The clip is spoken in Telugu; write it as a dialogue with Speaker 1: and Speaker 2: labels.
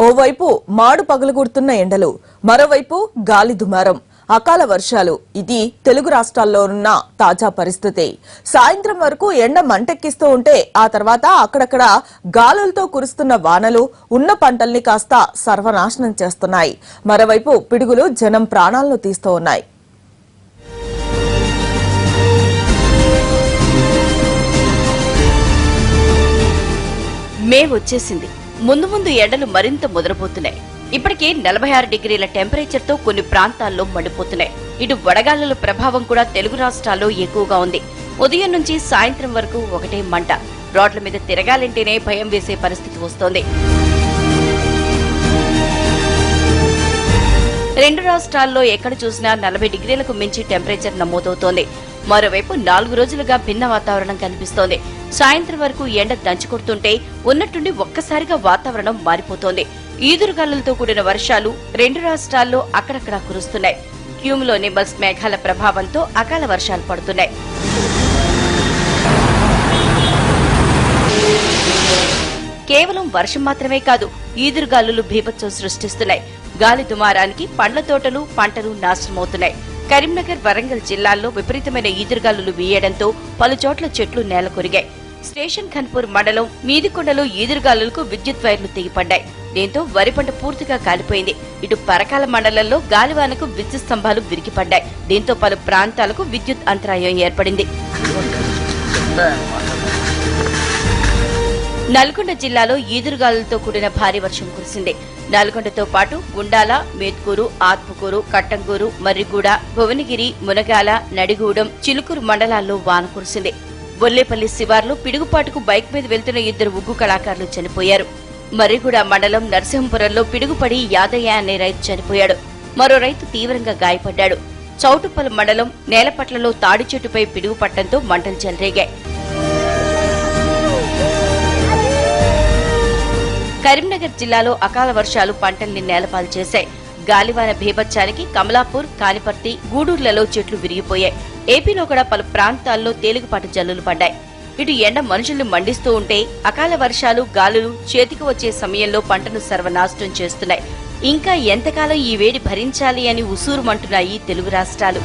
Speaker 1: ఓవైపు మాడు పగలగొడుతున్న ఎండలు, మరోవైపు గాలి దుమారం, అకాల వర్షాలు. ఇది తెలుగు రాష్ట్రాల్లో ఉన్న తాజా పరిస్థితి. సాయంత్రం వరకు ఎండ మంటెక్కిస్తూ ఉంటే ఆ తర్వాత అక్కడక్కడ గాలులతో కురుస్తున్న వానలు ఉన్న పంటల్ని కాస్త సర్వనాశనం చేస్తున్నాయి. మరోవైపు పిడుగులు జనం ప్రాణాలను తీస్తూ ఉన్నాయి.
Speaker 2: మే వచ్చేసింది. ముందు ముందు ఎండలు మరింత ముదరబోతున్నాయి. ఇప్పటికే 46 డిగ్రీల టెంపరేచర్ తో కొన్ని ప్రాంతాల్లో మండిపోతున్నాయి. ఇటు వడగాలుల ప్రభావం కూడా తెలుగు రాష్ట్రాల్లో ఎక్కువగా ఉంది. ఉదయం నుంచి సాయంత్రం వరకు ఒకటే మంట. రోడ్ల మీద తిరగాలంటేనే భయం వేసే పరిస్థితి వస్తోంది. రెండు రాష్ట్రాల్లో ఎక్కడ చూసినా 40 డిగ్రీలకు మించి టెంపరేచర్ నమోదవుతోంది. మరోవైపు 4 రోజులుగా భిన్న వాతావరణం కనిపిస్తోంది. సాయంత్రం వరకు ఎండ దంచుకొడుతుంటే ఉన్నట్టుండి ఒక్కసారిగా వాతావరణం మారిపోతోంది. ఈదురుగాలులతో కూడిన వర్షాలు రెండు రాష్ట్రాల్లో అక్కడక్కడా కురుస్తున్నాయి. క్యూములో నింబస్ మేఘాల ప్రభావంతో అకాల వర్షాలు పడుతున్నాయి. కేవలం వర్షం మాత్రమే కాదు, ఈదురుగాలులు బీభత్సం సృష్టిస్తున్నాయి. గాలి దుమారానికి పండ్ల తోటలు, పంటలు నాశనమవుతున్నాయి. కరీంనగర్, వరంగల్ జిల్లాల్లో విపరీతమైన ఈదురుగాలులు వీయడంతో పలుచోట్ల చెట్లు నేలకొరిగాయి. స్టేషన్ ఖన్పూర్ మండలం మీదికొండలో ఈదురుగాలులకు విద్యుత్ వైర్లు తెగిపడ్డాయి. దీంతో వరి పంట పూర్తిగా కాలిపోయింది. ఇటు పరకాల మండలంలో గాలివానకు విద్యుత్ స్తంభాలు విరిగిపడ్డాయి. దీంతో పలు ప్రాంతాలకు విద్యుత్ అంతరాయం ఏర్పడింది. నల్గొండ జిల్లాలో ఈదురుగాలులతో కూడిన భారీ వర్షం కురిసింది. నల్గొండతో పాటు గుండాల, మేత్కూరు, ఆత్మకూరు, కట్టంగూరు, మర్రిగూడ, భువనగిరి, మునగాల, నడిగూడెం, చిలుకూరు మండలాల్లో వాన కురిసింది. బొల్లేపల్లి శివార్లో పిడుగుపాటుకు బైక్ మీద వెళ్తున్న 2 ఉగ్గు కళాకారులు చనిపోయారు. మర్రిగూడ మండలం నరసింహపురంలో పిడుగుపడి యాదయ్య అనే రైతు చనిపోయాడు. మరో రైతు తీవ్రంగా గాయపడ్డాడు. చౌటుప్పల్ మండలం నేలపట్లలో తాడి చెట్టుపై పిడుగు పట్టడంతో మంటలు చెలరేగాయి. కరీంనగర్ జిల్లాలో అకాల వర్షాలు పంటల్ని నేలపాలు చేశాయి. గాలివాన బీభత్సానికి కమలాపూర్, కానిపర్తి, గూడూర్లలో చెట్లు విరిగిపోయాయి. ఏపీలో కూడా పలు ప్రాంతాల్లో తేలికపాటి జల్లులు పడ్డాయి. ఇటు ఎండ మనుషుల్ని మండిస్తూ ఉంటే అకాల వర్షాలు, గాలులు చేతికి వచ్చే సమయంలో పంటను సర్వనాశనం చేస్తున్నాయి. ఇంకా ఎంతకాలం ఈ వేడి భరించాలి అని ఉసూరుమంటున్నాయి తెలుగు రాష్ట్రాలు.